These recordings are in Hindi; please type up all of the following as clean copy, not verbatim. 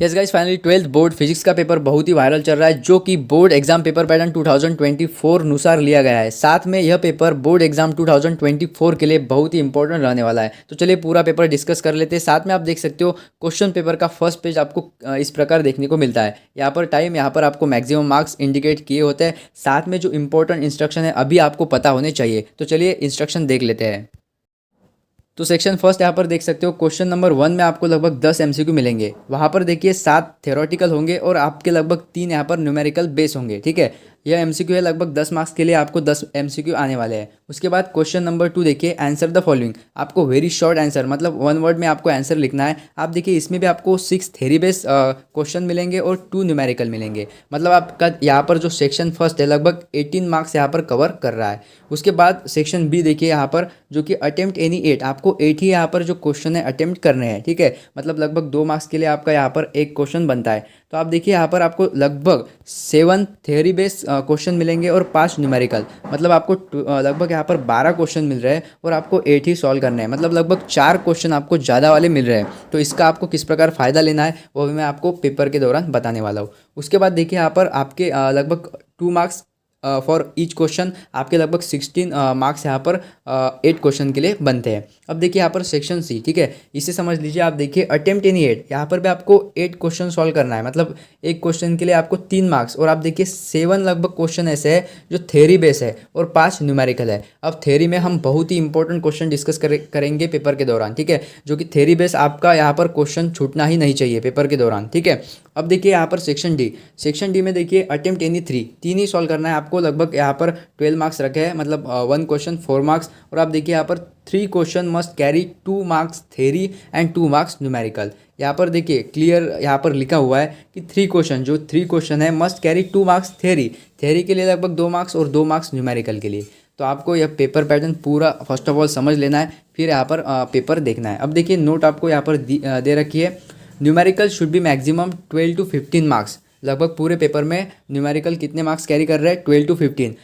Yes guys, finally 12th board physics का पेपर बहुत ही वायरल चल रहा है, जो कि बोर्ड एग्जाम पेपर पैटर्न 2024 अनुसार लिया गया है। साथ में यह पेपर बोर्ड एग्जाम 2024 के लिए बहुत ही इंपॉर्टेंट रहने वाला है। तो चलिए पूरा पेपर डिस्कस कर लेते हैं। साथ में आप देख सकते हो क्वेश्चन पेपर का फर्स्ट पेज आपको इस प्रकार देखने को मिलता है। यहाँ पर टाइम, यहाँ पर आपको मैक्सिमम मार्क्स इंडिकेट किए होते हैं। साथ में जो इंपॉर्टेंट इंस्ट्रक्शन है अभी आपको पता होने चाहिए। तो चलिए इंस्ट्रक्शन देख लेते हैं। तो सेक्शन फर्स्ट यहाँ पर देख सकते हो, क्वेश्चन नंबर 1 में आपको लगभग 10 एमसीक्यू मिलेंगे। वहाँ पर देखिए 7 थ्योरेटिकल होंगे और आपके लगभग 3 यहाँ पर न्यूमेरिकल बेस होंगे। ठीक है, यह एमसीक्यू है, लगभग 10 मार्क्स के लिए आपको 10 एमसीक्यू आने वाले हैं। उसके बाद क्वेश्चन नंबर 2 देखिए, आंसर द फॉलोइंग। आपको वेरी शॉर्ट आंसर, मतलब 1 वर्ड में आपको आंसर लिखना है। आप देखिए इसमें भी आपको 6 थ्योरी बेस क्वेश्चन मिलेंगे और 2 न्यूमेरिकल मिलेंगे। मतलब आपका यहाँ पर जो सेक्शन फर्स्ट है लगभग 18 मार्क्स यहाँ पर कवर कर रहा है। उसके बाद सेक्शन बी देखिए यहाँ पर, जो कि अटेम्प्ट एनी 8, आपको 8 ही यहाँ पर जो क्वेश्चन है अटेम्प्ट करने हैं। ठीक है, मतलब लगभग 2 मार्क्स के लिए आपका यहाँ पर एक क्वेश्चन बनता है। तो आप देखिए यहाँ पर आपको लगभग 7 थ्योरी बेस्ड क्वेश्चन मिलेंगे और 5 न्यूमेरिकल। मतलब आपको लगभग यहाँ पर 12 क्वेश्चन मिल रहे हैं और आपको 8 ही सॉल्व करने हैं। मतलब लगभग 4 क्वेश्चन आपको ज़्यादा वाले मिल रहे हैं। तो इसका आपको किस प्रकार फ़ायदा लेना है वो भी मैं आपको पेपर के दौरान बताने वाला हूँ। उसके बाद देखिए यहाँ पर आपके लगभग 2 मार्क्स फॉर ईच क्वेश्चन, आपके लगभग 16 मार्क्स यहाँ पर 8 क्वेश्चन के लिए बनते हैं। अब देखिए यहाँ पर सेक्शन सी, ठीक है, इसे समझ लीजिए। आप देखिए अटेम्प्ट एनी 8, यहाँ पर भी आपको 8 क्वेश्चन सॉल्व करना है। मतलब एक क्वेश्चन के लिए आपको 3 मार्क्स। और आप देखिए 7 लगभग क्वेश्चन ऐसे है जो थ्योरी बेस है और 5 न्यूमेरिकल है। अब थ्योरी में हम बहुत ही इंपॉर्टेंट क्वेश्चन डिस्कस करेंगे पेपर के दौरान। ठीक है, जो कि थ्योरी बेस आपका यहाँ पर क्वेश्चन छूटना ही नहीं चाहिए पेपर के दौरान। ठीक है, अब देखिए यहाँ पर सेक्शन डी। सेक्शन डी में देखिए अटेम्प्ट एनी 3, 3 ही सॉल्व करना है आपको। लगभग यहाँ पर 12 मार्क्स रखे हैं, मतलब 1 क्वेश्चन 4 मार्क्स। और आप देखिए यहाँ पर 3 question must carry 2 marks theory and 2 marks numerical. यहाँ पर देखिए क्लियर यहाँ पर लिखा हुआ है कि 3 क्वेश्चन, जो 3 क्वेश्चन है must carry 2 marks theory, theory के लिए लगभग 2 मार्क्स और 2 मार्क्स न्यूमेरिकल के लिए। तो आपको यह पेपर पैटर्न पूरा फर्स्ट ऑफ ऑल समझ लेना है, फिर यहाँ पर पेपर देखना है। अब देखिए नोट आपको यहाँ पर दे रखी है, numerical should be maximum 12 to 15 marks. लगभग पूरे पेपर में न्यूमेरिकल कितने मार्क्स कैरी कर रहे हैं, 12 to 15।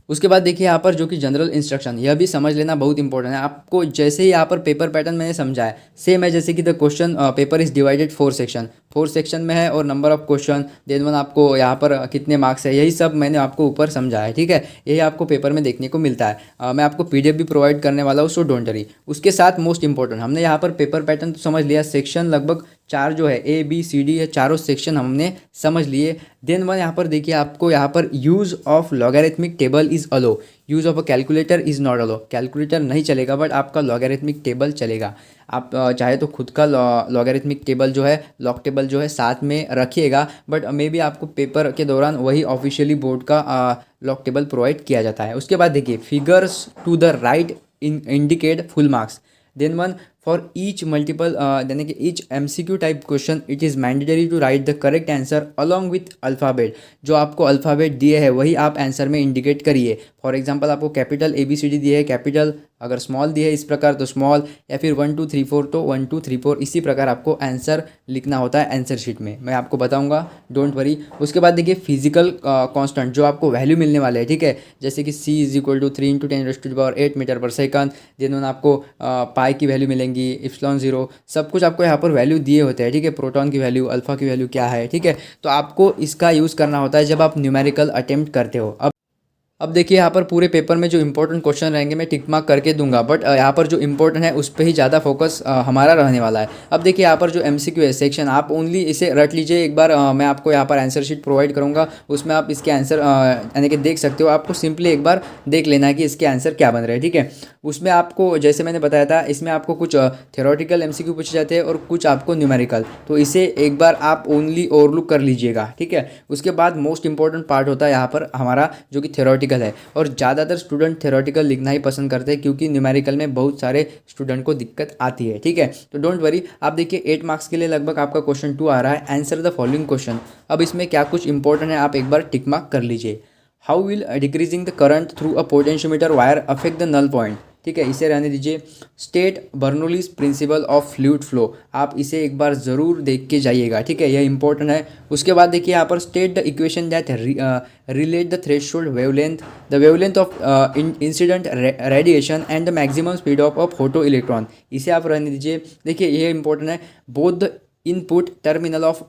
उसके बाद देखिए यहाँ पर जो कि जनरल इंस्ट्रक्शन, यह भी समझ लेना बहुत इंपॉर्टेंट है आपको। जैसे ही यहाँ पर पेपर पैटर्न मैंने समझा है सेम है, जैसे कि the question paper is divided 4 section में है और number of question, then one आपको यहाँ पर कितने मार्क्स है, यही सब मैंने आपको ऊपर समझा है। ठीक है, यही आपको पेपर में देखने को मिलता है। मैं आपको पीडीएफ भी प्रोवाइड करने वाला हूँ, सो डोंट वरी। उसके साथ मोस्ट इंपॉर्टेंट, हमने यहाँ पर पेपर पैटर्न तो समझ लिया, सेक्शन लगभग 4 जो है ए बी सी डी है, चारों सेक्शन हमने समझ लिए। देन वन यहाँ पर देखिए आपको यहाँ पर use of logarithmic table is allow, use of a calculator is not allow. Calculator नहीं चलेगा बट आपका लॉगरिथमिक टेबल चलेगा। आप चाहे तो खुद का लॉगरिथमिक टेबल जो है, लॉग टेबल जो है साथ में रखिएगा, बट मे बी आपको पेपर के दौरान वही ऑफिशियली बोर्ड का लॉग टेबल प्रोवाइड किया जाता है। उसके बाद देखिए figures to the right indicate full marks. Then one for each multiple यानी कि each MCQ type question it is mandatory to write the correct answer along with alphabet. जो आपको अल्फ़ाबेट दिए है वही आप आंसर में इंडिकेट करिए। फॉर एग्जांपल आपको कैपिटल ABCD दिए है कैपिटल, अगर स्मॉल दिए है इस प्रकार तो स्मॉल, या फिर 1 2 3 4 तो 1 2 3 4, इसी प्रकार आपको आंसर लिखना होता है आंसर शीट में। मैं आपको बताऊंगा, डोंट वरी। उसके बाद देखिए फिजिकल कांस्टेंट जो आपको वैल्यू मिलने वाले हैं। ठीक है, जैसे कि C is equal to 3 × 10⁸ metre पर सेकंड। देन आपको पाई की वैल्यू मिलेंगी, इप्सिलॉन 0, सब कुछ आपको यहाँ पर वैल्यू दिए होते हैं। ठीक है, प्रोटॉन की वैल्यू, अल्फा की वैल्यू क्या है। ठीक है, तो आपको इसका यूज़ करना होता है जब आप न्यूमेरिकल अटेम्प्ट करते हो। अब देखिए यहाँ पर पूरे पेपर में जो इंपॉर्टेंट क्वेश्चन रहेंगे मैं टिक मार्क करके दूंगा, बट यहाँ पर जो इंपॉर्टेंट है उस पर ही ज़्यादा फोकस हमारा रहने वाला है। अब देखिए यहाँ पर जो एमसीक्यू है सेक्शन, आप ओनली इसे रट लीजिए एक बार। मैं आपको यहाँ पर आंसर शीट प्रोवाइड करूँगा, उसमें आप इसके आंसर यानी कि देख सकते हो। आपको सिंपली एक बार देख लेना है कि इसके आंसर क्या बन रहे हैं। ठीक है, उसमें आपको जैसे मैंने बताया था, इसमें आपको कुछ थ्योरेटिकल एमसीक्यू पूछे जाते हैं और कुछ आपको न्यूमेरिकल, तो इसे एक बार आप ओनली ओवरलुक कर लीजिएगा। ठीक है, उसके बाद मोस्ट इंपॉर्टेंट पार्ट होता है यहाँ पर हमारा जो कि थ्योरेटिकल है, और ज़्यादातर स्टूडेंट थ्योरेटिकल लिखना ही पसंद करते हैं क्योंकि न्यूमेरिकल में बहुत सारे स्टूडेंट को दिक्कत आती है। ठीक है, तो डोंट वरी। आप देखिए 8 मार्क्स के लिए लगभग आपका क्वेश्चन 2 आ रहा है, आंसर द फॉलोइंग क्वेश्चन। अब इसमें क्या कुछ इंपॉर्टेंट है आप एक बार टिक मार्क कर लीजिए। How will decreasing the current through a potentiometer wire affect the null point. ठीक है, इसे रहने दीजिए। State Bernoulli's principle of fluid flow, आप इसे एक बार ज़रूर देख के जाइएगा। ठीक है, यह इंपॉर्टेंट है। उसके बाद देखिए यहाँ पर state the equation that relate the threshold wavelength, the wavelength of incident radiation and the maximum speed of a photoelectron, इसे आप रहने दीजिए। देखिए ये इंपॉर्टेंट है। Both the input terminal of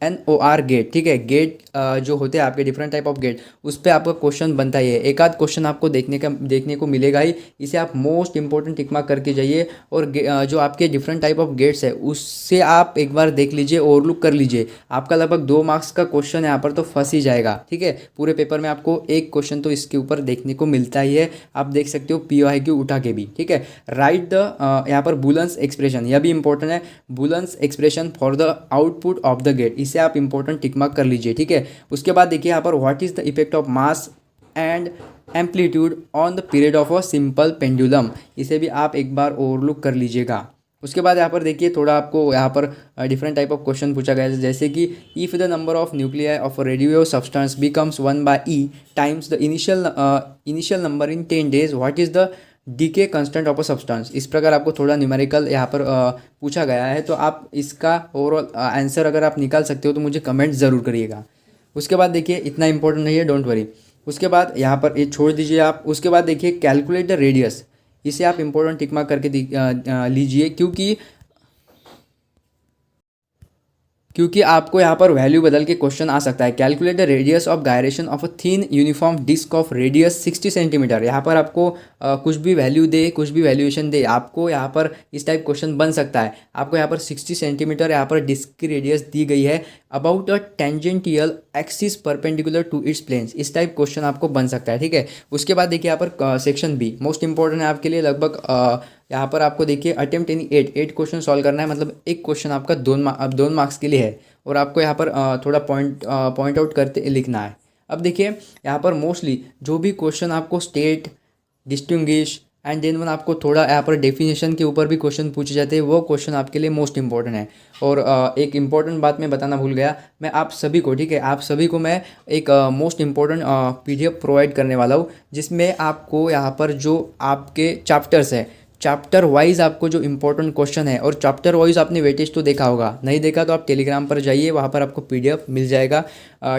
NOR gate. ठीक है, गेट जो होते हैं आपके डिफरेंट टाइप ऑफ गेट, उस पर आपका क्वेश्चन बनता ही है। एक आध क्वेश्चन आपको देखने को मिलेगा ही, इसे आप मोस्ट इंपॉर्टेंट टिक मार्क करके जाइए। और जो आपके डिफरेंट टाइप ऑफ गेट्स है उससे आप एक बार देख लीजिए, ओवरलुक कर लीजिए। आपका लगभग 2 मार्क्स का क्वेश्चन है यहाँ पर तो फंस ही जाएगा। ठीक है, पूरे पेपर में आपको एक क्वेश्चन तो इसके ऊपर देखने को मिलता ही है, आप देख सकते हो PYQ उठा के भी। ठीक है, राइट द यहाँ पर बुलन्स एक्सप्रेशन, यह भी इंपॉर्टेंट है। Boolean expression for the output of the gate, इसे आप इंपॉर्टेंट टिक मार्क कर लीजिए। ठीक है, उसके बाद देखिए यहाँ पर what is the effect of mass and amplitude on the period of a simple pendulum, इसे भी आप एक बार ओवरलुक कर लीजिएगा। उसके बाद यहाँ पर देखिए थोड़ा आपको यहाँ पर डिफरेंट टाइप ऑफ क्वेश्चन पूछा गया है, जैसे कि if the number of nuclei of a radio substance becomes 1/e times the initial number in 10 days, what is the decay constant of a substance. इस प्रकार आपको थोड़ा न्यूमेरिकल यहाँ पर पूछा गया है, तो आप इसका ओवरऑल आंसर अगर आप निकाल सकते हो तो मुझे कमेंट ज़रूर करिएगा। उसके बाद देखिए इतना इंपॉर्टेंट नहीं है, डोंट वरी। उसके बाद यहाँ पर ये छोड़ दीजिए आप। उसके बाद देखिए कैलकुलेट द रेडियस, इसे आप इंपॉर्टेंट टिक मार्क करके लीजिए, क्योंकि आपको यहाँ पर वैल्यू बदल के क्वेश्चन आ सकता है। Calculate the radius of gyration of a thin uniform disc of radius 60 centimetre. यहाँ पर आपको कुछ भी वैल्यू दे, कुछ भी वैल्यूएशन दे, आपको यहाँ पर इस टाइप क्वेश्चन बन सकता है। आपको यहाँ पर 60 सेंटीमीटर यहाँ पर डिस्क की रेडियस दी गई है, about a tangential axis perpendicular to its planes, इस टाइप क्वेश्चन आपको बन सकता है। ठीक है, उसके बाद देखिए यहाँ पर सेक्शन बी मोस्ट इंपॉर्टेंट है आपके लिए। लगभग यहाँ पर आपको देखिए अटेम्प्ट इन 8 क्वेश्चन सॉल्व करना है, मतलब एक क्वेश्चन आपका 2 मार्क्स के लिए है, और आपको यहाँ पर थोड़ा पॉइंट आउट करते लिखना है। अब देखिए यहाँ पर मोस्टली जो भी क्वेश्चन आपको state, distinguish and then one आपको थोड़ा यहाँ पर डेफिनेशन के ऊपर भी क्वेश्चन पूछे जाते हैं, वो क्वेश्चन आपके लिए मोस्ट इंपॉर्टेंट है। और एक इम्पॉर्टेंट बात मैं बताना भूल गया, मैं आप सभी को, ठीक है, आप सभी को मैं एक मोस्ट इंपॉर्टेंट PDF प्रोवाइड करने वाला हूँ, जिसमें आपको यहाँ पर जो आपके चैप्टर्स है, चैप्टर वाइज आपको जो इंपॉर्टेंट क्वेश्चन है, और चैप्टर वाइज आपने वेटेज तो देखा होगा, नहीं देखा तो आप टेलीग्राम पर जाइए, वहाँ पर आपको PDF मिल जाएगा।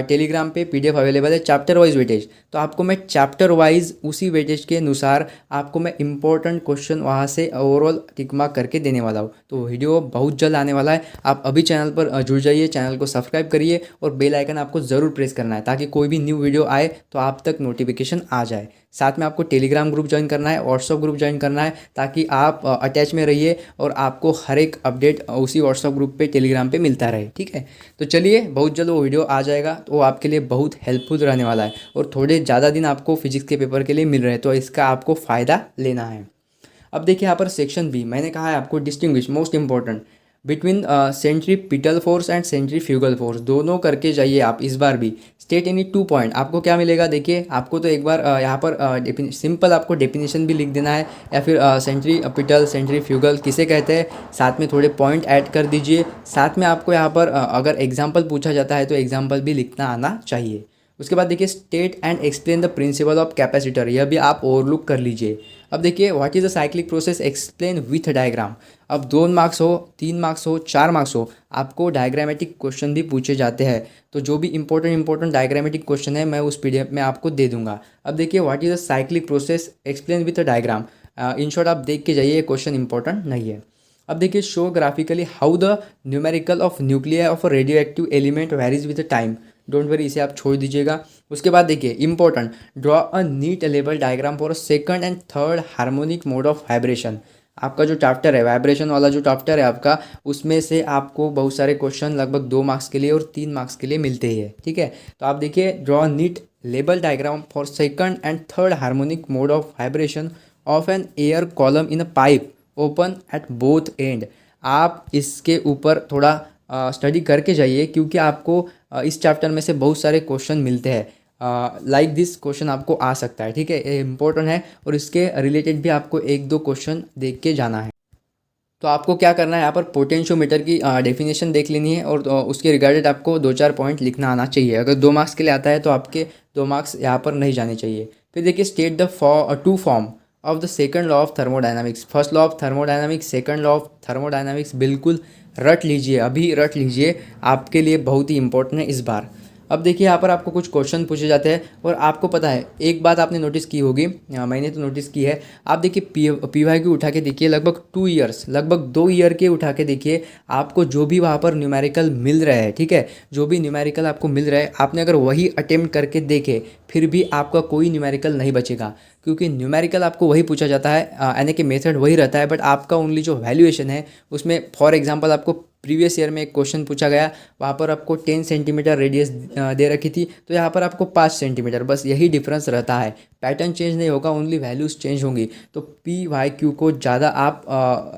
टेलीग्राम पे PDF अवेलेबल है चैप्टर वाइज वेटेज, तो आपको मैं चैप्टर वाइज उसी वेटेज के अनुसार आपको मैं इंपॉर्टेंट क्वेश्चन वहाँ से ओवरऑल टिक मार्क करके देने वाला हूँ। तो वीडियो बहुत जल्द आने वाला है, आप अभी चैनल पर जुड़ जाइए, चैनल को सब्सक्राइब करिए और बेल आइकन आपको ज़रूर प्रेस करना है, ताकि कोई भी न्यू वीडियो आए तो आप तक नोटिफिकेशन आ जाए। साथ में आपको टेलीग्राम ग्रुप ज्वाइन करना है, व्हाट्सअप ग्रुप ज्वाइन करना है, ताकि आप अटैच में रहिए और आपको हर एक अपडेट उसी व्हाट्सअप ग्रुप पे, टेलीग्राम पे मिलता रहे। ठीक है, तो चलिए बहुत जल्द वो वीडियो आ जाएगा, तो वो आपके लिए बहुत हेल्पफुल रहने वाला है, और थोड़े ज़्यादा दिन आपको फिजिक्स के पेपर के लिए मिल रहे हैं, तो इसका आपको फ़ायदा लेना है। अब देखिए यहाँ पर सेक्शन बी, मैंने कहा है आपको distinguish most important between centripetal force and centrifugal force, दोनों करके जाइए आप इस बार भी। स्टेट एनी 2 पॉइंट, आपको क्या मिलेगा देखिए, आपको तो एक बार यहाँ पर सिंपल आपको डेफिनेशन भी लिख देना है, या फिर सेंट्रीपिटल सेंट्रीफ्यूगल किसे कहते हैं, साथ में थोड़े पॉइंट ऐड कर दीजिए। साथ में आपको यहाँ पर अगर एग्जाम्पल पूछा जाता है तो एग्जाम्पल भी लिखना आना चाहिए। उसके बाद देखिए state and explain the principle of capacitor, यह भी आप ओवरलुक कर लीजिए। अब देखिए what is the cyclic process, explain with diagram. अब 2 मार्क्स हो, 3 मार्क्स हो, 4 मार्क्स हो, आपको डायग्रामेटिक क्वेश्चन भी पूछे जाते हैं, तो जो भी इंपॉर्टेंट डायग्रामेटिक क्वेश्चन है मैं उस PDF में आपको दे दूंगा। अब देखिए what is the cyclic process, explain with diagram. In short आप देख के जाइए, क्वेश्चन इंपॉर्टेंट नहीं है। अब देखिए show graphically how the numerical of nuclear of a radioactive element varies with time, don't worry, इसे आप छोड़ दीजिएगा। उसके बाद देखिए important, draw a neat level diagram for second and third harmonic mode of vibration. आपका जो चैप्टर है, वाइब्रेशन वाला जो चैप्टर है आपका, उसमें से आपको बहुत सारे क्वेश्चन लगभग 2 मार्क्स के लिए और 3 मार्क्स के लिए मिलते ही है। ठीक है, तो आप देखिए draw neat label diagram for second and third harmonic mode of vibration of an air column in a pipe open at both end. आप इसके ऊपर थोड़ा स्टडी करके जाइए, क्योंकि आपको इस चैप्टर में से बहुत सारे क्वेश्चन मिलते हैं, लाइक दिस क्वेश्चन आपको आ सकता है। ठीक है, ये इंपॉर्टेंट है, और इसके रिलेटेड भी आपको 1-2 क्वेश्चन देख के जाना है। तो आपको क्या करना है, यहाँ पर पोटेंशियोमीटर की डेफिनेशन देख लेनी है, और उसके रिगार्डेड आपको 2-4 पॉइंट लिखना आना चाहिए। अगर 2 मार्क्स के लिए आता है तो आपके 2 मार्क्स यहाँ पर नहीं जाने चाहिए। फिर देखिए state the 2 form of the second law of thermodynamics, first law of thermodynamics, second law of thermodynamics, बिल्कुल रट लीजिए, अभी रट लीजिए, आपके लिए बहुत ही इंपॉर्टेंट है इस बार। अब देखिए यहाँ पर आपको कुछ क्वेश्चन पूछे जाते हैं और आपको पता है एक बात आपने नोटिस की होगी, मैंने तो नोटिस की है। आप देखिए पी वाई क्यू उठा के देखिए, लगभग 2 ईयर्स, लगभग 2 ईयर के उठा के देखिए, आपको जो भी वहाँ पर न्यूमेरिकल मिल रहा है, ठीक है, जो भी न्यूमेरिकल आपको मिल रहा है, आपने अगर वही अटेम्प्ट करके देखे फिर भी आपका कोई न्यूमेरिकल नहीं बचेगा, क्योंकि न्यूमेरिकल आपको वही पूछा जाता है, यानी कि मेथड वही रहता है, बट आपका ओनली जो वैल्यूएशन है उसमें, फॉर एग्जांपल आपको प्रीवियस ईयर में एक क्वेश्चन पूछा गया, वहाँ पर आपको 10 सेंटीमीटर रेडियस दे रखी थी, तो यहाँ पर आपको 5 सेंटीमीटर, बस यही डिफरेंस रहता है, पैटर्न चेंज नहीं होगा, ओनली वैल्यूज़ चेंज होंगी। तो पी वाई क्यू को ज़्यादा आप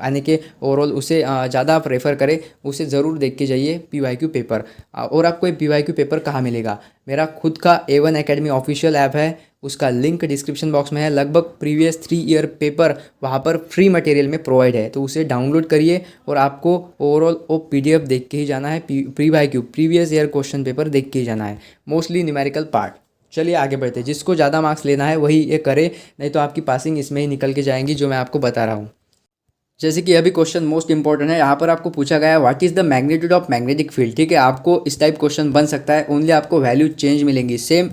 यानी कि ओवरऑल उसे ज़्यादा आप रेफ़र करें, उसे ज़रूर देख के जाइए पी वाई क्यू पेपर। और आपको ये पी वाई क्यू पेपर कहाँ मिलेगा? मेरा खुद का A1 एकेडमी ऑफिशियल ऐप है, उसका लिंक डिस्क्रिप्शन बॉक्स में है। लगभग प्रीवियस 3 ईयर पेपर वहाँ पर फ्री मटेरियल में प्रोवाइड है, तो उसे डाउनलोड करिए और आपको ओवरऑल वो PDF देख के ही जाना है, P Y Q previous year question paper देख के ही जाना है, मोस्टली न्यूमेरिकल पार्ट। चलिए आगे बढ़ते हैं, जिसको ज़्यादा मार्क्स लेना है वही ये करे, नहीं तो आपकी पासिंग इसमें ही निकल के जाएंगी, जो मैं आपको बता रहा हूँ। जैसे कि अभी क्वेश्चन मोस्ट इंपॉर्टेंट है, यहाँ पर आपको पूछा गया है what is the magnitude of magnetic field. ठीक है, आपको इस टाइप क्वेश्चन बन सकता है, ओनली आपको वैल्यू चेंज मिलेंगी, सेम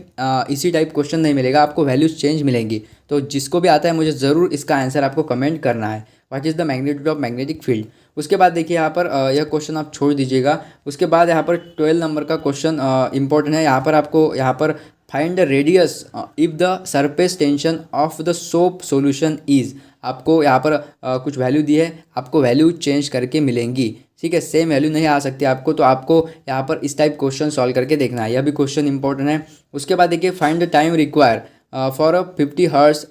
इसी टाइप क्वेश्चन नहीं मिलेगा, आपको वैल्यूज चेंज मिलेंगी। तो जिसको भी आता है मुझे ज़रूर इसका आंसर आपको कमेंट करना है, what is the magnitude of magnetic field. उसके बाद देखिए यहाँ पर यह क्वेश्चन आप छोड़ दीजिएगा। उसके बाद यहाँ पर 12 नंबर का क्वेश्चन इंपॉर्टेंट है। यहाँ पर आपको यहाँ पर find the radius if the surface tension of the soap solution is. आपको यहाँ पर कुछ वैल्यू दी है, आपको वैल्यू चेंज करके मिलेंगी। ठीक है, सेम वैल्यू नहीं आ सकती आपको, तो आपको यहाँ पर इस टाइप क्वेश्चन सॉल्व करके देखना है, यह भी क्वेश्चन इंपॉर्टेंट है। उसके बाद देखिए find the time require for a 50 hertz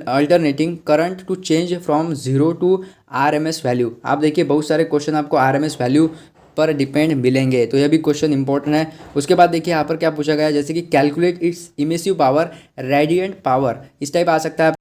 alternating current to change from 0 to RMS value. आप देखिए बहुत सारे क्वेश्चन आपको RMS वैल्यू पर डिपेंड मिलेंगे, तो यह भी क्वेश्चन इंपॉर्टेंट है। उसके बाद देखिए यहाँ पर क्या पूछा गया है, जैसे कि calculate its emissive power, radiant power, इस टाइप आ सकता है।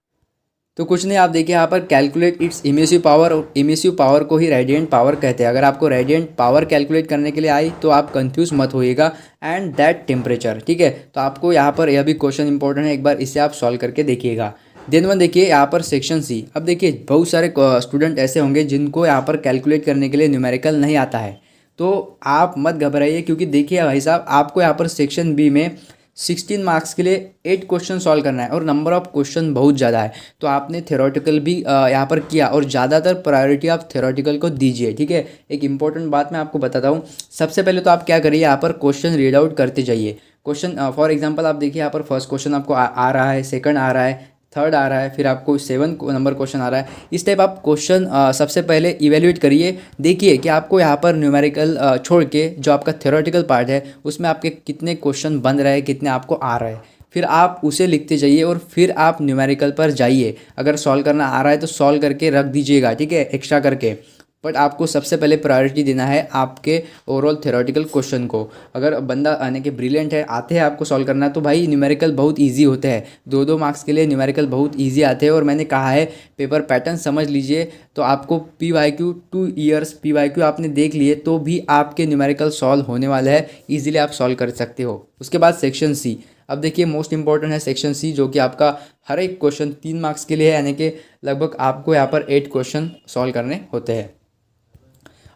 तो कुछ नहीं, आप देखिए यहाँ पर कैलकुलेट इट्स इमिसिव पावर, और इमिसिव पावर को ही रेडिएंट पावर कहते हैं। अगर आपको रेडिएंट पावर कैलकुलेट करने के लिए आई तो आप कंफ्यूज मत होइएगा, एंड दैट टेम्परेचर। ठीक है, तो आपको यहाँ पर यह भी क्वेश्चन इंपॉर्टेंट है, एक बार इसे आप सॉल्व करके देखिएगा। देन वन देखिए यहाँ पर सेक्शन सी। अब देखिए बहुत सारे स्टूडेंट ऐसे होंगे जिनको यहाँ पर कैलकुलेट करने के लिए न्यूमेरिकल नहीं आता है, तो आप मत घबराइए, क्योंकि देखिए भाई साहब आपको यहाँ पर सेक्शन बी में 16 मार्क्स के लिए 8 क्वेश्चन सॉल्व करना है, और नंबर ऑफ क्वेश्चन बहुत ज़्यादा है, तो आपने थ्योरेटिकल भी यहाँ पर किया, और ज़्यादातर प्रायोरिटी आप थ्योरेटिकल को दीजिए। ठीक है, एक इंपॉर्टेंट बात मैं आपको बताता हूँ। सबसे पहले तो आप क्या करिए, यहाँ पर क्वेश्चन रीड आउट करते जाइए। क्वेश्चन फॉर एग्जांपल आप देखिए यहाँ पर फर्स्ट क्वेश्चन आपको आ रहा है, सेकंड आ रहा है, थर्ड आ रहा है, फिर आपको 7 नंबर क्वेश्चन आ रहा है। इस टाइप आप क्वेश्चन सबसे पहले इवेल्युएट करिए, देखिए कि आपको यहाँ पर न्यूमेरिकल छोड़ के जो आपका थ्योरेटिकल पार्ट है उसमें आपके कितने क्वेश्चन बन रहे हैं, कितने आपको आ रहे हैं, फिर आप उसे लिखते जाइए और फिर आप न्यूमेरिकल पर जाइए। अगर सॉल्व करना आ रहा है तो सॉल्व करके रख दीजिएगा, ठीक है, एक्स्ट्रा करके, बट आपको सबसे पहले प्रायोरिटी देना है आपके ओवरऑल थ्योरेटिकल क्वेश्चन को। अगर बंदा आने के ब्रिलियंट है, आते हैं आपको सॉल्व करना, तो भाई न्यूमेरिकल बहुत इजी होते हैं, 2-2 मार्क्स के लिए न्यूमेरिकल बहुत इजी आते हैं। और मैंने कहा है पेपर पैटर्न समझ लीजिए, तो आपको PYQ 2 ईयर्स PYQ आपने देख लिए तो भी आपके न्यूमेरिकल सॉल्व होने वाले हैं, ईजिली आप सॉल्व कर सकते हो। उसके बाद सेक्शन सी। अब देखिए मोस्ट इंपॉर्टेंट है सेक्शन सी, जो कि आपका हर एक क्वेश्चन 3 मार्क्स के लिए है, यानी कि लगभग आपको यहाँ पर 8 क्वेश्चन सॉल्व करने होते हैं।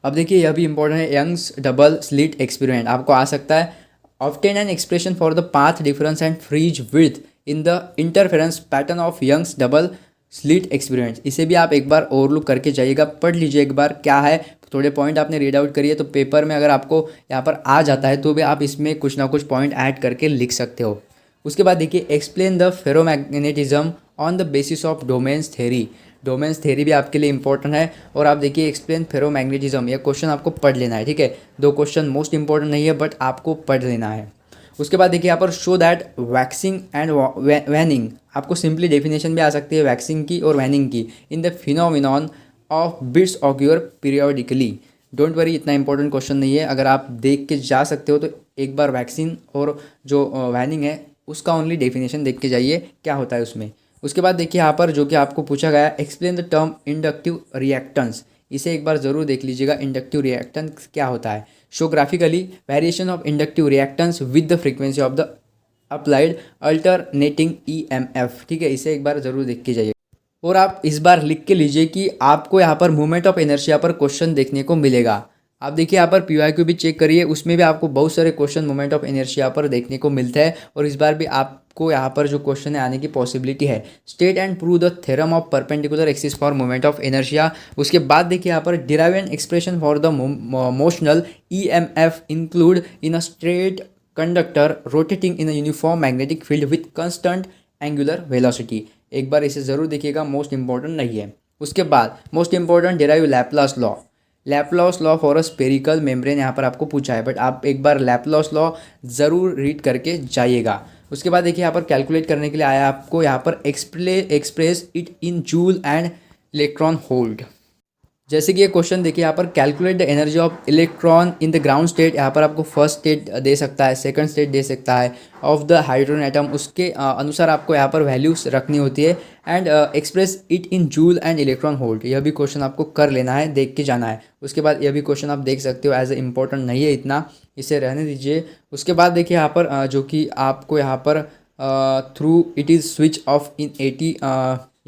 अब देखिए यह भी इंपॉर्टेंट है, यंग्स डबल स्लिट एक्सपेरिमेंट आपको आ सकता है। Obtain an expression for the path difference and fringe width in the interference pattern of Young's double slit experiment. इसे भी आप एक बार ओवरलुक करके जाइएगा, पढ़ लीजिए एक बार क्या है, थोड़े पॉइंट आपने रीड आउट करिए, तो पेपर में अगर आपको यहाँ पर आ जाता है तो भी आप इसमें कुछ ना कुछ पॉइंट ऐड करके लिख सकते हो। उसके बाद देखिए explain the ferromagnetism on the basis of domains theory. Domains theory भी आपके लिए इंपॉर्टेंट है। और आप देखिए एक्सप्लेन फेरोमैग्नेटिज्म, यह क्वेश्चन आपको पढ़ लेना है, ठीक है, 2 क्वेश्चन मोस्ट इंपॉर्टेंट नहीं है बट आपको पढ़ लेना है। उसके बाद देखिए यहाँ पर show that waxing and waning, आपको सिंपली डेफिनेशन भी आ सकती है वैक्सिंग की और वैनिंग की, in the phenomenon of bits occur periodically. Don't worry, इतना इंपॉर्टेंट क्वेश्चन नहीं है, अगर आप देख के जा सकते हो तो एक बार वैक्सिंग और जो वैनिंग है उसका ओनली डेफिनेशन देख के जाइए क्या होता है उसमें। उसके बाद देखिए यहाँ पर जो कि आपको पूछा गया है, explain the term inductive reactance, इसे एक बार ज़रूर देख लीजिएगा, इंडक्टिव रिएक्टेंस क्या होता है। Show graphically variation of inductive reactance with the frequency of the applied alternating EMF। ठीक है, इसे एक बार ज़रूर देख के जाइए। और आप इस बार लिख के लीजिए कि आपको यहाँ पर मूवमेंट ऑफ इनर्शिया पर क्वेश्चन देखने को मिलेगा। आप देखिए यहाँ पर पीवाईक्यू भी चेक करिए, उसमें भी आपको बहुत सारे क्वेश्चन मोमेंट ऑफ इनर्शिया पर देखने को मिलता है और इस बार भी आपको यहाँ पर जो क्वेश्चन है आने की पॉसिबिलिटी है। State and prove the theorem of perpendicular axis for moment of inertia. उसके बाद देखिए यहाँ पर derive an expression for the motional EMF include in a straight conductor rotating in a uniform magnetic field with constant angular velocity. एक बार इसे ज़रूर देखिएगा, मोस्ट इंपॉर्टेंट नहीं है। उसके बाद most important derive Laplace law. Laplace law for a spherical membrane यहाँ पर आपको पूछा है, बट आप एक बार लैपलास लॉ ज़रूर रीड करके जाइएगा। उसके बाद देखिए यहाँ पर कैलकुलेट करने के लिए आया आपको यहाँ पर express it in joule and electron hold. जैसे कि ये क्वेश्चन देखिए यहाँ पर calculate the energy of electron in the ground state. यहाँ पर आपको फर्स्ट स्टेट दे सकता है, सेकंड स्टेट दे सकता है ऑफ द हाइड्रोजन एटम, उसके अनुसार आपको यहाँ पर वैल्यूज रखनी होती है। And express it in joule and electron hold, यह भी क्वेश्चन आपको कर लेना है, देख के जाना है। उसके बाद यह भी क्वेश्चन आप देख सकते हो, एज ए इम्पोर्टेंट नहीं है इतना, इसे रहने दीजिए। उसके बाद देखिए यहाँ पर जो कि आपको यहाँ पर through it is switch off in 80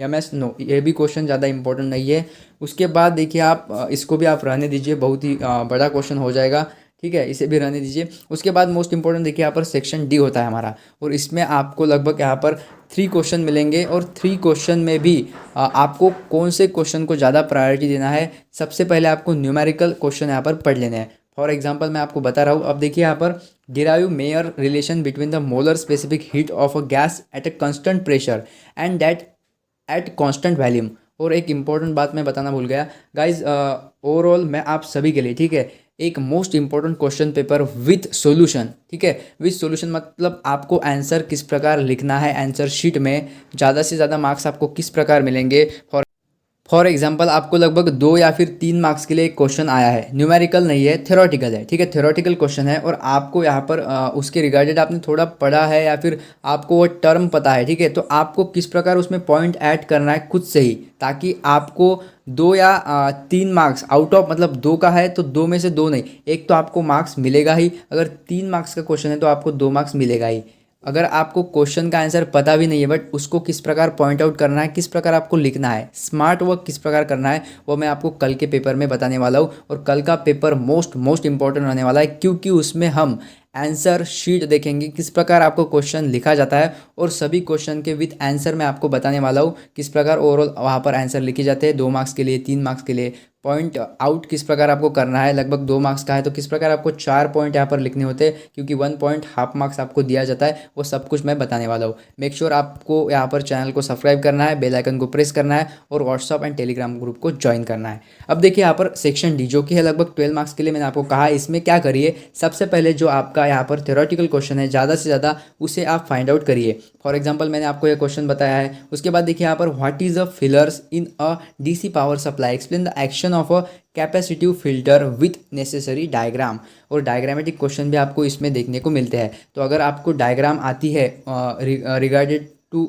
MS, no, ये भी क्वेश्चन ज़्यादा इंपॉर्टेंट नहीं है। उसके बाद देखिए आप इसको भी आप रहने दीजिए, बहुत ही बड़ा क्वेश्चन हो जाएगा, ठीक है, इसे भी रहने दीजिए। उसके बाद मोस्ट इंपॉर्टेंट देखिए यहाँ पर सेक्शन डी होता है हमारा, और इसमें आपको लगभग यहाँ पर 3 क्वेश्चन मिलेंगे, और 3 क्वेश्चन में भी आपको कौन से क्वेश्चन को ज़्यादा प्रायोरिटी देना है। सबसे पहले आपको न्यूमेरिकल क्वेश्चन यहाँ पर पढ़ लेने हैं। फॉर एग्जाम्पल मैं आपको बता रहा हूँ, अब देखिए यहाँ पर derive Mayer relation between the molar specific heat of a gas at a constant pressure and that at constant volume. और एक इंपॉर्टेंट बात मैं बताना भूल गया गाइज, ओवरऑल मैं आप सभी के लिए, ठीक है, एक most important question paper with solution, ठीक है, विथ सॉल्यूशन मतलब आपको आंसर किस प्रकार लिखना है, आंसर शीट में ज़्यादा से ज़्यादा मार्क्स आपको किस प्रकार मिलेंगे। फॉर एग्जाम्पल आपको लगभग 2 या फिर 3 मार्क्स के लिए एक क्वेश्चन आया है, न्यूमेरिकल नहीं है, थ्योरेटिकल है, ठीक है, थ्योरेटिकल क्वेश्चन है, और आपको यहाँ पर उसके रिगार्डेड आपने थोड़ा पढ़ा है या फिर आपको वो टर्म पता है, ठीक है, तो आपको किस प्रकार उसमें पॉइंट ऐड करना है खुद से ही, ताकि आपको 2 या 3 मार्क्स आउट ऑफ, मतलब 2 का है तो 2 में से 2 नहीं, एक तो आपको मार्क्स मिलेगा ही। अगर 3 मार्क्स का क्वेश्चन है तो आपको 2 मार्क्स मिलेगा ही। अगर आपको क्वेश्चन का आंसर पता भी नहीं है, बट उसको किस प्रकार पॉइंट आउट करना है, किस प्रकार आपको लिखना है, स्मार्ट वर्क किस प्रकार करना है, वो मैं आपको कल के पेपर में बताने वाला हूँ। और कल का पेपर मोस्ट इंपॉर्टेंट रहने वाला है, क्योंकि उसमें हम आंसर शीट देखेंगे, किस प्रकार आपको क्वेश्चन लिखा जाता है, और सभी क्वेश्चन के विथ आंसर मैं आपको बताने वाला हूँ, किस प्रकार ओवरऑल वहाँ पर आंसर लिखे जाते हैं, 2 मार्क्स के लिए, 3 मार्क्स के लिए, पॉइंट आउट किस प्रकार आपको करना है, लगभग 2 मार्क्स का है तो किस प्रकार आपको 4 पॉइंट यहाँ पर लिखने होते हैं, क्योंकि 1 पॉइंट हाफ मार्क्स आपको दिया जाता है, वो सब कुछ मैं बताने वाला हूँ। मेक श्योर आपको यहाँ पर चैनल को सब्सक्राइब करना है, बेल आइकन को प्रेस करना है, और व्हाट्सअप एंड टेलीग्राम ग्रुप को ज्वाइन करना है। अब देखिए यहाँ पर सेक्शन डी जो कि है लगभग 12 मार्क्स के लिए, मैंने आपको कहा इसमें क्या करिए, सबसे पहले जो आपका यहाँ पर थ्योरेटिकल क्वेश्चन है ज़्यादा से ज़्यादा उसे आप फाइंड आउट करिए। फॉर एग्जाम्पल मैंने आपको यह क्वेश्चन बताया है। उसके बाद देखिए यहाँ पर what is a fillers in a DC power supply, explain the action of a capacitive filter with necessary diagram. और डायग्रामेटिक क्वेश्चन भी आपको इसमें देखने को मिलते हैं। तो अगर आपको डायग्राम आती है रिगार्डेड टू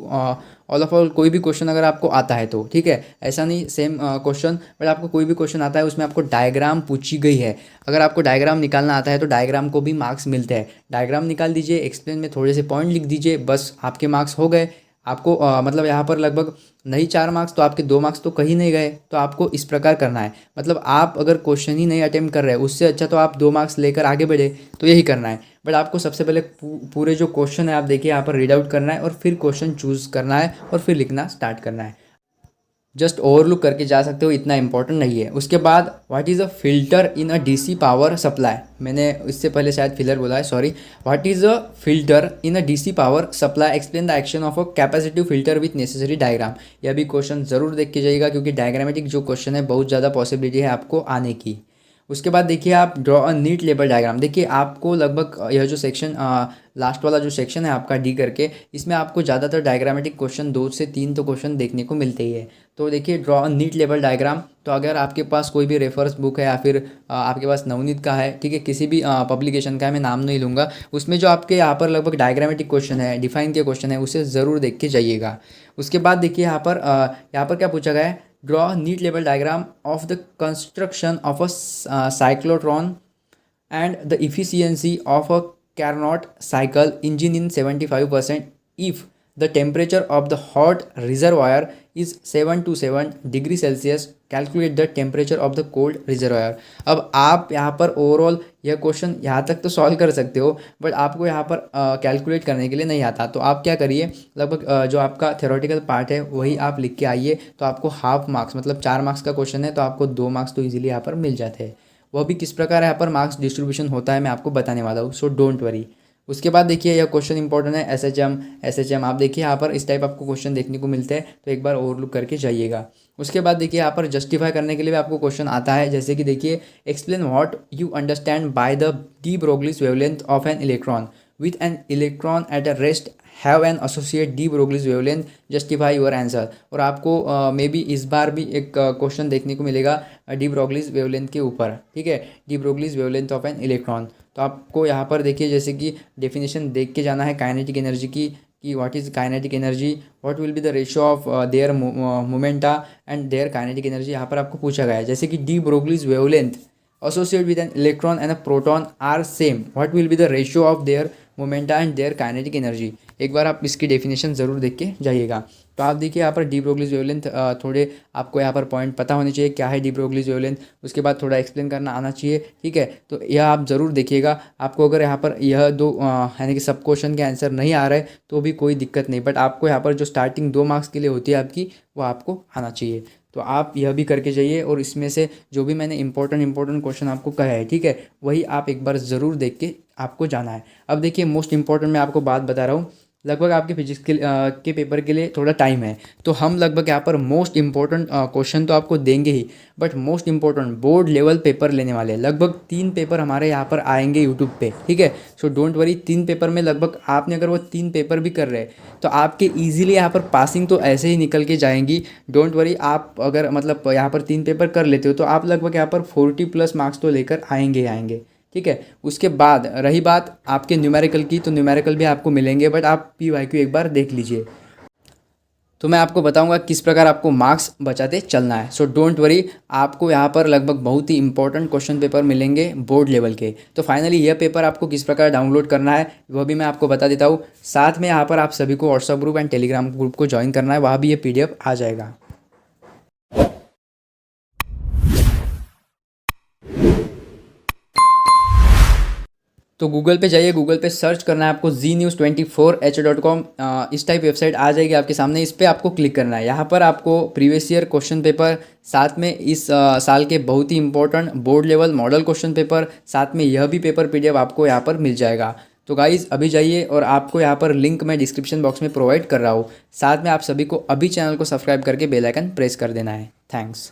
ऑल कोई भी क्वेश्चन अगर आपको आता है तो ठीक है, ऐसा नहीं सेम क्वेश्चन, बट आपको कोई भी क्वेश्चन आता है उसमें आपको डायग्राम पूछी गई है, अगर आपको डायग्राम निकालना आता है तो डायग्राम को भी मार्क्स मिलते हैं। डायग्राम निकाल दीजिए, एक्सप्लेन में थोड़े से पॉइंट लिख दीजिए, बस आपके मार्क्स हो गए। आपको मतलब यहाँ पर लगभग नहीं 4 मार्क्स तो आपके 2 मार्क्स तो कहीं नहीं गए। तो आपको इस प्रकार करना है, मतलब आप अगर क्वेश्चन ही नहीं अटेम्प्ट कर रहे हैं उससे अच्छा तो आप 2 मार्क्स लेकर आगे बढ़े, तो यही करना है। बट आपको सबसे पहले पूरे जो क्वेश्चन है आप देखिए यहाँ पर रीड आउट करना है, और फिर क्वेश्चन चूज करना है, और फिर लिखना स्टार्ट करना है। जस्ट ओवरलुक करके जा सकते हो, इतना इंपॉर्टेंट नहीं है। उसके बाद what is a filter in a DC power supply, मैंने इससे पहले शायद फिलर बोला है, sorry. What is a filter in a DC power supply, explain the action of a capacitive filter with necessary diagram. यह भी क्वेश्चन जरूर देख के जाइएगा, क्योंकि डायग्रामेटिक जो क्वेश्चन है बहुत ज़्यादा पॉसिबिलिटी है आपको आने की। उसके बाद देखिए आप draw a neat label diagram. देखिए आपको लगभग यह जो सेक्शन लास्ट वाला जो सेक्शन है आपका डी करके, इसमें आपको ज़्यादातर डायग्रामेटिक क्वेश्चन 2 से 3 तो क्वेश्चन देखने को मिलते ही है। तो देखिए draw a neat label diagram, तो अगर आपके पास कोई भी रेफरेंस बुक है या फिर आपके पास नवनीत का है, ठीक है, किसी भी पब्लिकेशन का है, मैं नाम नहीं लूँगा, उसमें जो आपके यहाँ पर लगभग डायग्रामेटिक क्वेश्चन है, डिफाइन के क्वेश्चन है, उसे ज़रूर देख के जाइएगा। उसके बाद देखिए यहाँ पर क्या पूछा गया है, draw a neat label diagram of the construction of a cyclotron and the efficiency of a Carnot cycle engine in 75% if the temperature of the hot reservoir is 7 to 7 degree Celsius, calculate the temperature of the cold reservoir. अब आप यहाँ पर ओवरऑल यह क्वेश्चन यहाँ तक तो सॉल्व कर सकते हो, बट आपको यहाँ पर कैलकुलेट करने के लिए नहीं आता। तो आप क्या करिए, लगभग जो आपका थ्योरेटिकल पार्ट है वही आप लिख के आइए, तो आपको हाफ मार्क्स, मतलब 4 मार्क्स का क्वेश्चन है तो आपको 2 मार्क्स तो ईजिली यहाँ पर मिल जाते हैं। वह भी किस प्रकार यहाँ पर मार्क्स डिस्ट्रीब्यूशन होता है मैं आपको बताने वाला हूँ, सो डोंट वरी। उसके बाद देखिए यह क्वेश्चन इंपॉर्टेंट है, एसएचएम आप देखिए यहाँ पर इस टाइप आपको क्वेश्चन देखने को मिलते हैं, तो एक बार ओवरलुक करके जाइएगा। उसके बाद देखिए यहाँ पर जस्टिफाई करने के लिए भी आपको क्वेश्चन आता है, जैसे कि देखिए explain what you understand by the D Broglie's wavelength of an electron with an electron at a rest have an associate D Broglie's wavelength, justify your answer. और आपको मे बी इस बार भी एक क्वेश्चन देखने को मिलेगा डी ब्रोगलीज वेवलेंथ के ऊपर, ठीक है, D Broglie's wavelength of an electron. तो आपको यहाँ पर देखिए जैसे कि डेफिनेशन देख के जाना है काइनेटिक एनर्जी की, कि what is kinetic energy, what will be the ratio of their momenta and their kinetic energy, यहाँ पर आपको पूछा गया है। जैसे कि de Broglie's wavelength associated with an electron and a proton are same, what will be the ratio of their momenta and their kinetic energy। एक बार आप इसकी डेफिनेशन ज़रूर देख के जाइएगा। तो आप देखिए यहाँ पर डी ब्रोगलीज वेवलेंथ थोड़े आपको यहाँ पर पॉइंट पता होने चाहिए क्या है डी ब्रोगलीज वेवलेंथ, उसके बाद थोड़ा एक्सप्लेन करना आना चाहिए, ठीक है। तो यह आप ज़रूर देखिएगा। आपको अगर यहाँ पर यह दो यानी कि सब क्वेश्चन के आंसर नहीं आ रहे तो भी कोई दिक्कत नहीं, बट आपको यहाँ पर जो स्टार्टिंग 2 मार्क्स के लिए होती है आपकी, वो आपको आना चाहिए। तो आप यह भी करके जाइए, और इसमें से जो भी मैंने इंपॉर्टेंट क्वेश्चन आपको कहा है, ठीक है, वही आप एक बार ज़रूर देख के आपको जाना है। अब देखिए मोस्ट इंपॉर्टेंट मैं आपको बात बता रहा हूँ, लगभग आपके फिजिक्स के पेपर के लिए थोड़ा टाइम है, तो हम लगभग यहाँ पर मोस्ट इंपॉर्टेंट क्वेश्चन तो आपको देंगे ही, but most important board level paper लेने वाले हैं। लगभग 3 पेपर हमारे यहाँ पर आएंगे यूट्यूब पे, ठीक है। सो डोंट वरी, 3 पेपर में लगभग आपने अगर वो 3 पेपर भी कर रहे हैं तो आपके ईजिली यहाँ पर पासिंग तो ऐसे ही निकल के जाएंगी। डोंट वरी, आप अगर मतलब यहाँ पर 3 पेपर कर लेते हो तो आप लगभग यहाँ पर 40+ मार्क्स तो लेकर आएंगे, ठीक है। उसके बाद रही बात आपके न्यूमेरिकल की, तो न्यूमेरिकल भी आपको मिलेंगे, बट आप पीवाईक्यू एक बार देख लीजिए, तो मैं आपको बताऊंगा किस प्रकार आपको मार्क्स बचाते चलना है। सो डोंट वरी, आपको यहाँ पर लगभग बहुत ही इंपॉर्टेंट क्वेश्चन पेपर मिलेंगे बोर्ड लेवल के। तो फाइनली यह पेपर आपको किस प्रकार डाउनलोड करना है वह भी मैं आपको बता देता हूँ। साथ में यहाँ पर आप सभी को WhatsApp group and Telegram group को ज्वाइन करना है, वहाँ भी ये PDF आ जाएगा। तो गूगल पे जाइए, गूगल पे सर्च करना है आपको znews24h.com, इस टाइप वेबसाइट आ जाएगी आपके सामने। इस पर आपको क्लिक करना है। यहाँ पर आपको प्रीवियस ईयर क्वेश्चन पेपर, साथ में इस साल के बहुत ही important board level model question paper, साथ में यह भी पेपर PDF आपको यहाँ पर मिल जाएगा। तो गाइज़ अभी जाइए, और आपको यहाँ पर लिंक मैं डिस्क्रिप्शन बॉक्स में प्रोवाइड कर रहा हूँ। साथ में आप सभी को अभी चैनल को सब्सक्राइब करके बेल आइकन प्रेस कर देना है। थैंक्स।